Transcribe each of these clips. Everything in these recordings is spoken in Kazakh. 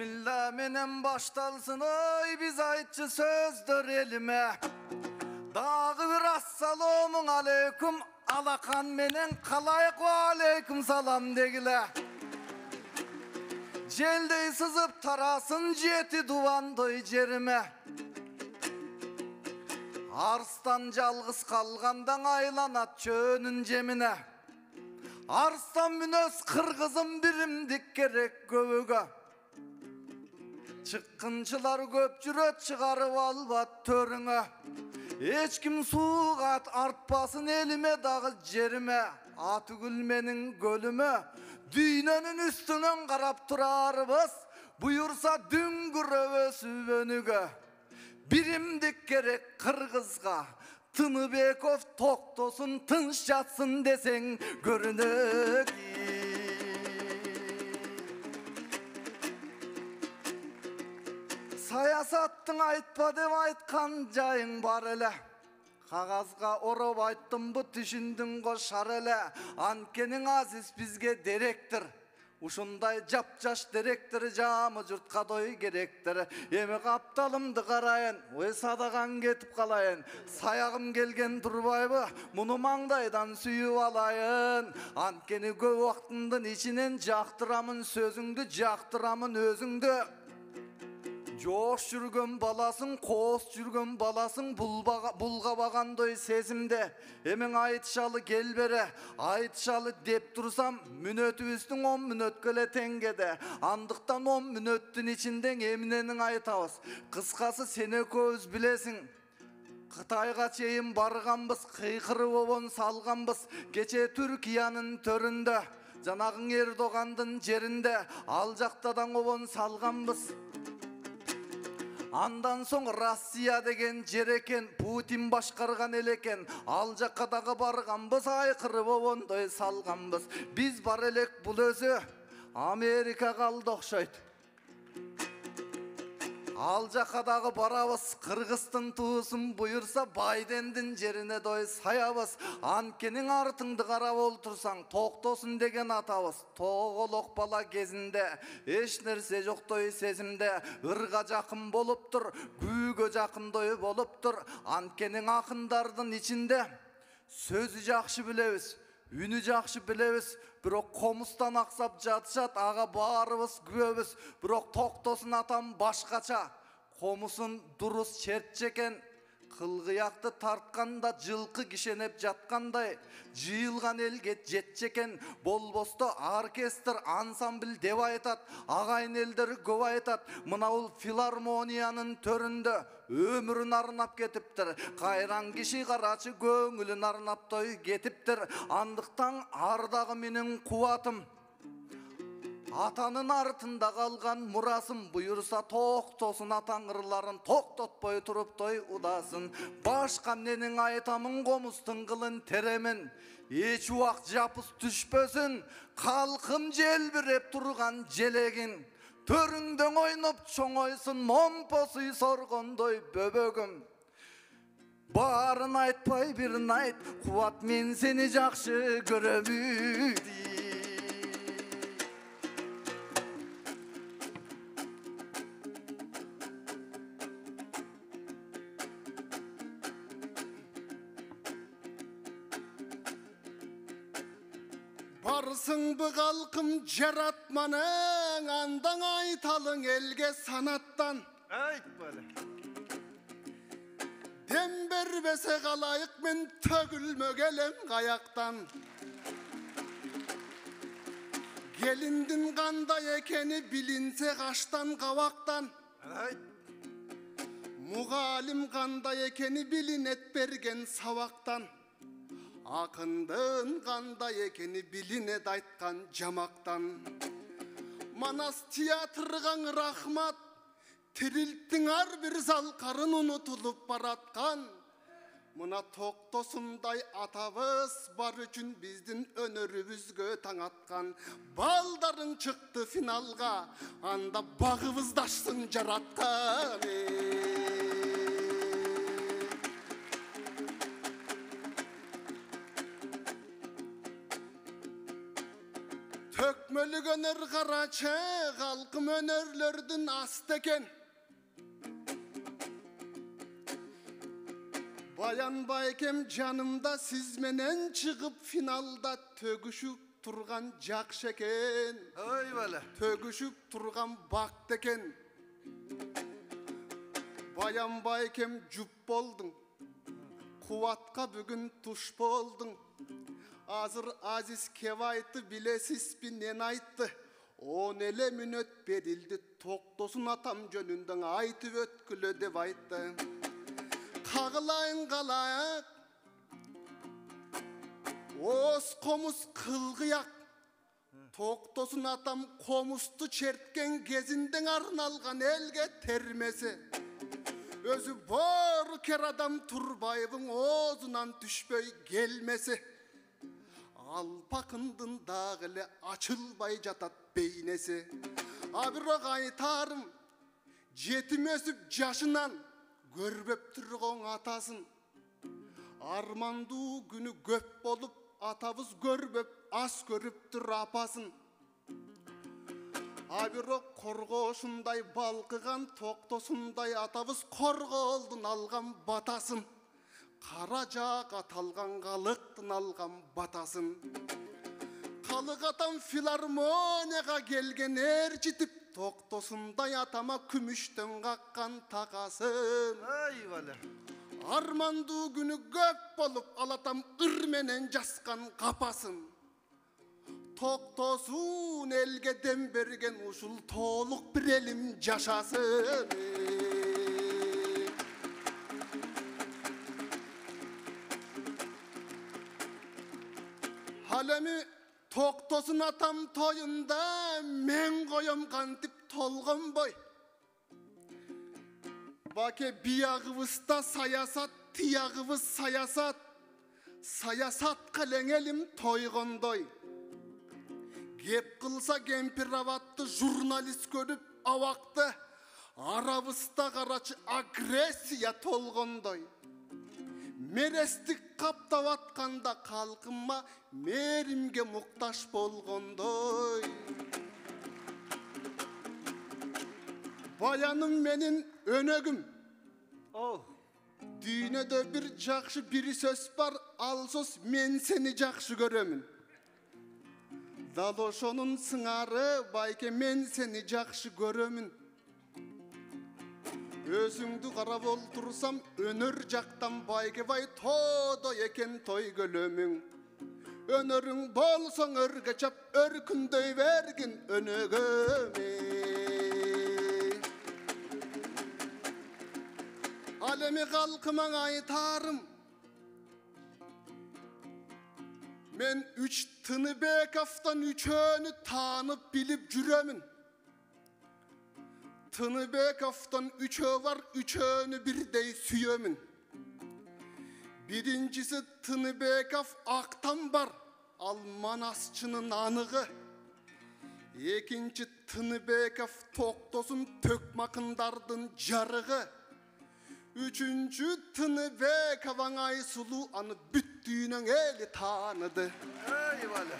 Bismillah menen baştalsın oy biz aytçı sözdür elime. Dağı bir assalomun aleyküm alakan menen kalayık ve aleyküm salam degile. Jeldey sızıp tarasın jeti duvandoy jerime. Arslan жалғыз қалғандан айланат чөнін жеміне. Arslan мүнөз қырғызым биримдик керек көбігі. Çıkkınçılar көп жүрөт чыгарып албат төрүңө. Ечким суугат артпасын элиме дагы жериме. Аты гүлменин көлүмө дүйнөнүн үстүнөн карап турарбыз. Буюрса дүңгүрөбөз өнүгө. Birimdik gerek Kırgızga, Tınıbekov toktosun tınç jatsın desen görünök. Sayasattın aytpa dep aytkan jayың бар эле. Kagazga oroп ayttım bu түшүндүң koşar эле. Анткенин азиз бизге деректир. Ушундай жапжаш деректер жамы журтка дой керектер. Эми капталымды карайын, ой садаган кетип калайын. Саягым келген турбайбы, муну маңдайдан сүйүп алайын. Анткени көп убактымдын ичинен жактырамын сөзүңдү, жактырамын өзүңдү. Жош жүргөн баласың, коос жүргөн баласың, булгабагандой сезимде. Эмең айтышалы кел бере, айтышалы деп турсам, мүнөтүбүздүн 10 мүнөткө эле теңгеде. Андыктан 10 мүнөттүн ичинде эмненин айтабыз. Кыскасы сен экөөбүз билесиң. Кытайга чейин барганбыз, кыйкырып обон салганбыз. Кече Түркиянын төрүндө, жанагың Эрдогандын жеринде, ал жактадан обон салганбыз. Андан соң Россия деген жер экен, Путин башкарган эл экен. Ал жакка дагы барганбыз, айкырып обондой салганбыз. Биз бар элек бул өзү Америка калды окшойт. Ал жакка дагы барабыз, Кыргыздын туусун буйурса Байдендин жерине дой саябыз. Анткенин артыңды карап олтурсаң, токтосун деген атабыз. Тоголок бала кезинде эч нерсе жоктой сезимде. Ырга жакын болуптур, күүгө жакындой болуптур. Анткенин акындардын ичинде сөзү жакшы билебиз, үнү жакшы билебиз. Бирок комустан аксап жатышат, ага баарыбыз күбөбүз. Бирок токтосун атам башкача. Комусун дурус чертче экен. Кылгыякты тартканда жылкы кишенеп жаткандай, жыйылган элге жетче экен. Болбосто оркестр, ансамбль деп айтат, агайын элдер көп айтат. Мына бул филармониянын төрүндө өмүрүн арнап кетиптир. Кайран киши карачы көңүлүн арнап той кетиптир. Андыктан ардагы менин кубатым. Атанын артында калган мурасым, буйурса токтосун атаңырларын токтотпой туруп той удасын. Башка эмненин айтамын, комустун кылын теремин. Эч убак жапыс түшпөсүн, калкым желбиреп турган желегин. Төрүңдөң ойноп чоңойсун, момпосуй соргондой бөбөгүм. Барын айтпай бирин айт, кубат мен сени жакшы көрөмүн. Барсың бы калкым жаратманың, андан айталың элге санаттан. Айтпа эле. Дем бербесе калайык мен төгүлмөк элем каяктан. Келиндин кандай экени билинсе каштан кабактан. Мугалим кандай экени билинет берген сабактан. Акындын кандай экени билинет айткан жамактан. Манас театрга рахмат, тирилттин ар бир залкарын унутулуп бараткан. Мына токтосундай атабыз бар үчүн биздин өнөрүбүзгө таң аткан. Балдарың чыкты финалга, анда багыбыздашсын жараткан. Tökmölük öner karaçı, halkım önerlerdin asteken. Bayan baykem canımda siz menen çıkıp finalda tögüşüp turgan jakşeken. Oy böyle. Tögüşüp turgan bakteken. Bayan baykem jup boldun. Kuvatka bugün tuş boldun. Azır Aziz Kevayt'ı bilesiz bir nen ayttı. O nele münöt berildi. Toktosun atam jönünden aytıp ötkülö dep ayttı. Kağılayın kalayak. Oz komuz kılgıyak. Toktosun atam komustu çertken gezinden arnalgan elge termesi. Özü bor ker adam Turbayev'in ozundan düşböy gelmesi. Alpakındın dağılı açılbay jatat beynesi. Abiro kaytarım jetim ösüp jaşınan görböp turgon atasın. Armandu günü göp bolup atabız görböp as görüptür apasın. Abiro korgoşunday balkıgan toktosunday atabız korgoldun algan batasın. Karacak atalgan kalıktın algan batasın. Kalık atam filarmoniyaka gelgen ercitip toktosunday atama kümüşten kakkan takasın. Ay böyle. Armandu günü göp bolup alatam ırmenen jaskan kapasın. Toktosun elge dem bergen uşul toluk bir elim jaşasın. Halemi toktosun atam toyunda men koyom kantip tolgon boy. Bake biyağıvızda sayasat, tiyağıvız sayasat. Sayasat kılen elim toygondoy. Gep kılsa kempiravatты jurnalist görüp avaktı. Arabısta karaçı agresiya tolgondoy. Merestik kaptavatkanda kalkınma merimge muhtaç bolgondoy. Bayanım menin önögüm. Oh. Düğünede bir jakşı biri söz var, alsos men seni jakşı görömün. Daloşonun sыңары bayke men seni jakşı görömün. Özüңdü karap oltursam önör jaktan bayke bay todo eken toy gölömüň. Önörüň bolsaň örge çap örkünдөй bergin önögöme. Alemi kalkıman aytarım. Men üç Tınıbekov'tan üçönü tanıp bilip jürömün. Tınıbekov'tan üçö var, üçönü birdey süyömün. Birincisi Tınıbekov aktan var, Almanasçının anığı. Ekinci Tınıbekov toktosun tökmakındardın jarığı. Üçüncü Tınıbekov'an Aysulu anı büttüğünün eli tanıdı. Eyvallah.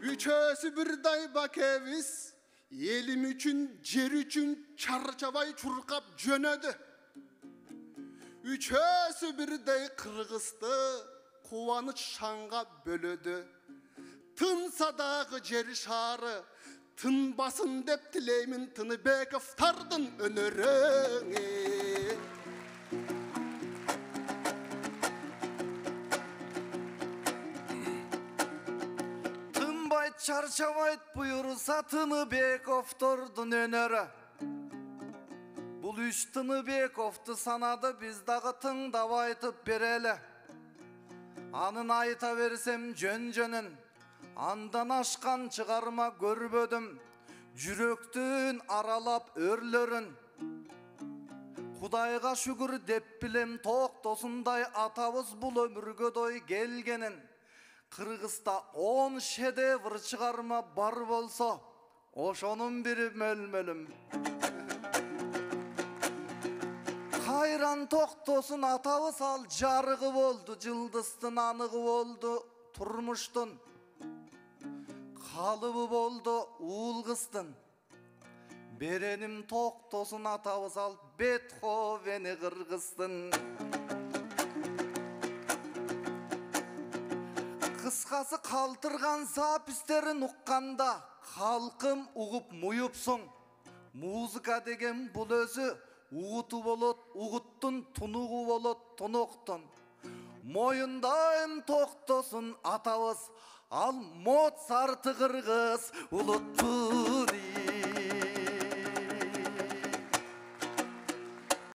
Üçösü birday bakeviz, elim üçün, cer üçün çarçabay çurkap jönödü. Üçösü birday kırgızdı, kuvanıç şanga bölödü. Tınsaдағы jeri şarı, tınbasın dep tileymin Tınıbekov'tardın önörüňe. Tınbay çarçabayt buyursa Tınıbekov'tordun önörü. Bul üç Tınıbekov'tu sanadı biz dağı tıngdap aytıp bereli. Anın ayta versem jön jönün. Andan aşkan çıkarma görbödüm. Jüröktün aralap örlörün. Kudayga şükür dep bilem toktosunday atabız bul ömürgö doy gelgenin. Kırgızda 10 şedevr çıkarma bar bolsa, oşonun biri mölmölüm. Кайран токтосун атабыз ал жарыгы болду, жылдыздын аныгы болду, турмуштун калыбы болду, уул кыздын. Береним токтосун атабыз ал Бетховени кыргыздын. Кыскасы калтырган запистерин укканда халкым угуп муюпсуң. Музыка деген бул өзү угуту болот, угуттун тунугу болот, туноктон. Моюндайм токтосун атабыз, ал Моцарты кыргыз улуттун